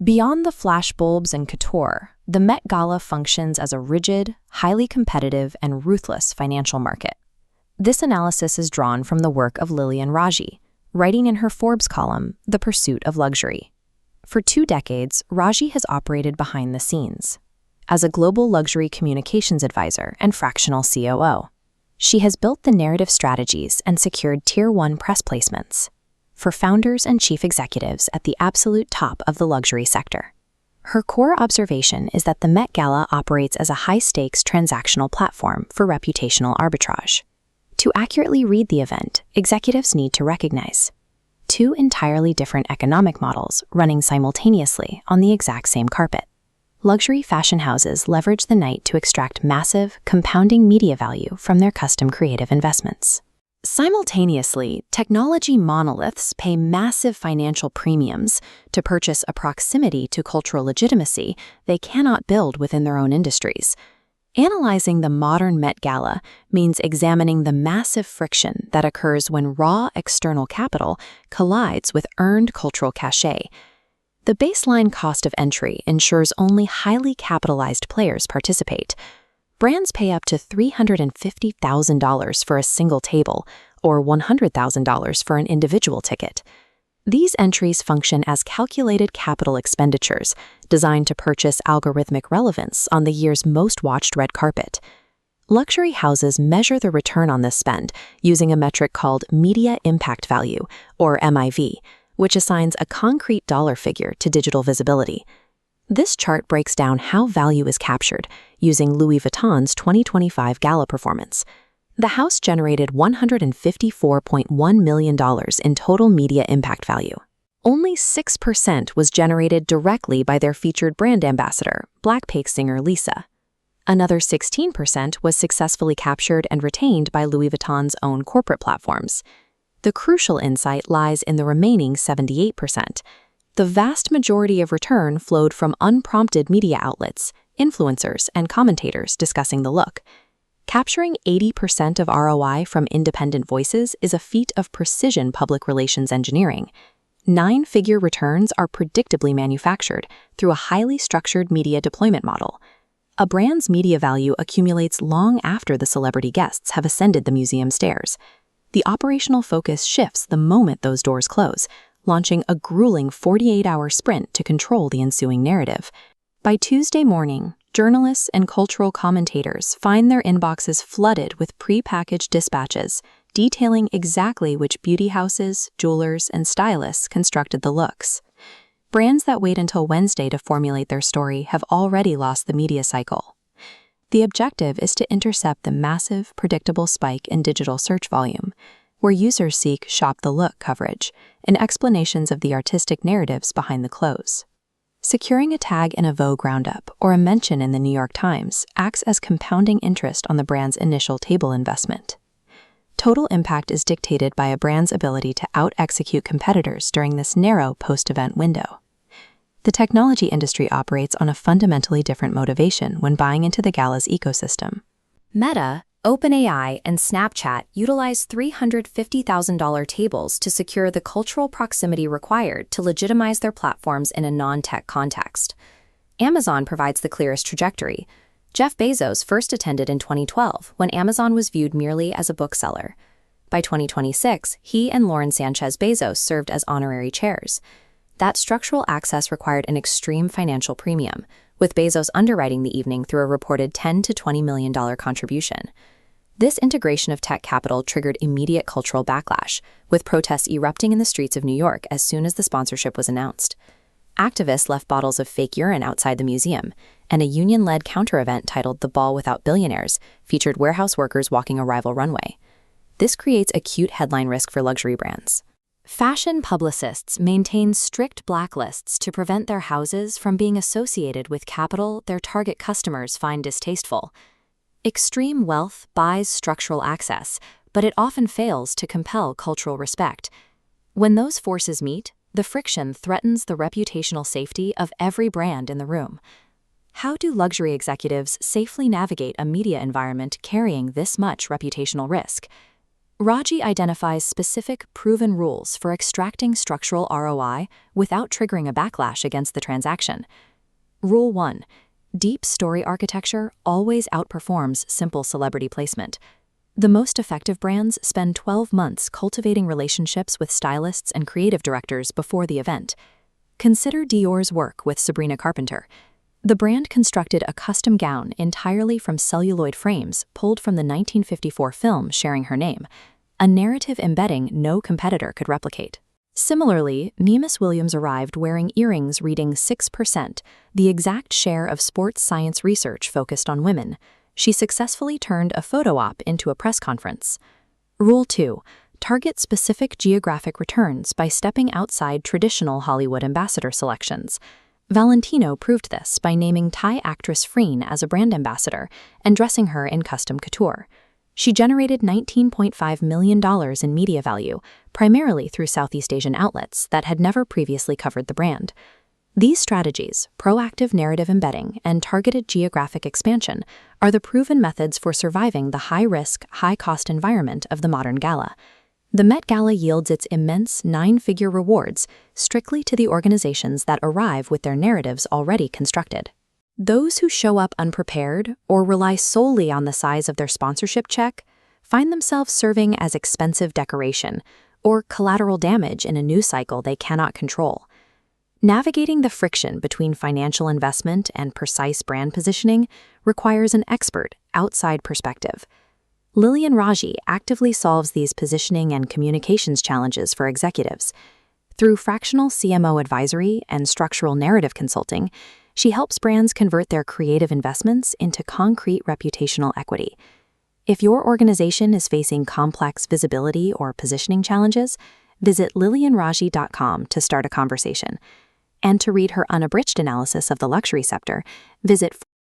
Beyond the flashbulbs and couture, the Met Gala functions as a rigid, highly competitive, and ruthless financial market. This analysis is drawn from the work of Lilian Raji, writing in her Forbes column, The Pursuit of Luxury. For 2 decades, Raji has operated behind the scenes. As a global luxury communications advisor and fractional COO, she has built the narrative strategies and secured Tier 1 press placements for founders and chief executives at the absolute top of the luxury sector. Her core observation is that the Met Gala operates as a high-stakes transactional platform for reputational arbitrage. To accurately read the event, executives need to recognize 2 entirely different economic models running simultaneously on the exact same carpet. Luxury fashion houses leverage the night to extract massive, compounding media value from their custom creative investments. Simultaneously, technology monoliths pay massive financial premiums to purchase a proximity to cultural legitimacy they cannot build within their own industries. Analyzing the modern Met Gala means examining the massive friction that occurs when raw external capital collides with earned cultural cachet. The baseline cost of entry ensures only highly capitalized players participate. Brands pay up to $350,000 for a single table, or $100,000 for an individual ticket. These entries function as calculated capital expenditures designed to purchase algorithmic relevance on the year's most watched red carpet. Luxury houses measure the return on this spend using a metric called Media Impact Value, or MIV, which assigns a concrete dollar figure to digital visibility. This chart breaks down how value is captured using Louis Vuitton's 2025 gala performance. The house generated $154.1 million in total media impact value. Only 6% was generated directly by their featured brand ambassador, Blackpink singer Lisa. Another 16% was successfully captured and retained by Louis Vuitton's own corporate platforms. The crucial insight lies in the remaining 78%. The vast majority of return flowed from unprompted media outlets, influencers, and commentators discussing the look. Capturing 80% of ROI from independent voices is a feat of precision public relations engineering. 9-figure returns are predictably manufactured through a highly structured media deployment model. A brand's media value accumulates long after the celebrity guests have ascended the museum stairs. The operational focus shifts the moment those doors close, launching a grueling 48-hour sprint to control the ensuing narrative. By Tuesday morning, journalists and cultural commentators find their inboxes flooded with pre-packaged dispatches detailing exactly which beauty houses, jewelers, and stylists constructed the looks. Brands that wait until Wednesday to formulate their story have already lost the media cycle. The objective is to intercept the massive, predictable spike in digital search volume, where users seek shop the look coverage and explanations of the artistic narratives behind the clothes. Securing a tag in a Vogue roundup or a mention in the New York Times acts as compounding interest on the brand's initial table investment. Total impact is dictated by a brand's ability to out-execute competitors during this narrow post-event window. The technology industry operates on a fundamentally different motivation when buying into the gala's ecosystem. Meta, OpenAI, and Snapchat utilize $350,000 tables to secure the cultural proximity required to legitimize their platforms in a non-tech context. Amazon provides the clearest trajectory. Jeff Bezos first attended in 2012 when Amazon was viewed merely as a bookseller. By 2026, he and Lauren Sanchez Bezos served as honorary chairs. That structural access required an extreme financial premium, with Bezos underwriting the evening through a reported $10 to $20 million contribution. This integration of tech capital triggered immediate cultural backlash, with protests erupting in the streets of New York as soon as the sponsorship was announced. Activists left bottles of fake urine outside the museum, and a union-led counter-event titled The Ball Without Billionaires featured warehouse workers walking a rival runway. This creates acute headline risk for luxury brands. Fashion publicists maintain strict blacklists to prevent their houses from being associated with capital their target customers find distasteful. Extreme wealth buys structural access, but it often fails to compel cultural respect. When those forces meet, the friction threatens the reputational safety of every brand in the room. How do luxury executives safely navigate a media environment carrying this much reputational risk? Raji identifies specific, proven rules for extracting structural ROI without triggering a backlash against the transaction. Rule 1. Deep story architecture always outperforms simple celebrity placement. The most effective brands spend 12 months cultivating relationships with stylists and creative directors before the event. Consider Dior's work with Sabrina Carpenter. The brand constructed a custom gown entirely from celluloid frames pulled from the 1954 film sharing her name, a narrative embedding no competitor could replicate. Similarly, Nemus Williams arrived wearing earrings reading 6%, the exact share of sports science research focused on women. She successfully turned a photo op into a press conference. Rule 2. Target specific geographic returns by stepping outside traditional Hollywood ambassador selections. Valentino proved this by naming Thai actress Freen as a brand ambassador and dressing her in custom couture. She generated $19.5 million in media value, primarily through Southeast Asian outlets that had never previously covered the brand. These strategies, proactive narrative embedding and targeted geographic expansion, are the proven methods for surviving the high-risk, high-cost environment of the modern gala. The Met Gala yields its immense 9-figure rewards strictly to the organizations that arrive with their narratives already constructed. Those who show up unprepared or rely solely on the size of their sponsorship check find themselves serving as expensive decoration or collateral damage in a news cycle they cannot control. Navigating the friction between financial investment and precise brand positioning requires an expert, outside perspective. Lilian Raji actively solves these positioning and communications challenges for executives. Through fractional CMO advisory and structural narrative consulting, she helps brands convert their creative investments into concrete reputational equity. If your organization is facing complex visibility or positioning challenges, visit lilianraji.com to start a conversation. And to read her unabridged analysis of the luxury sector, visit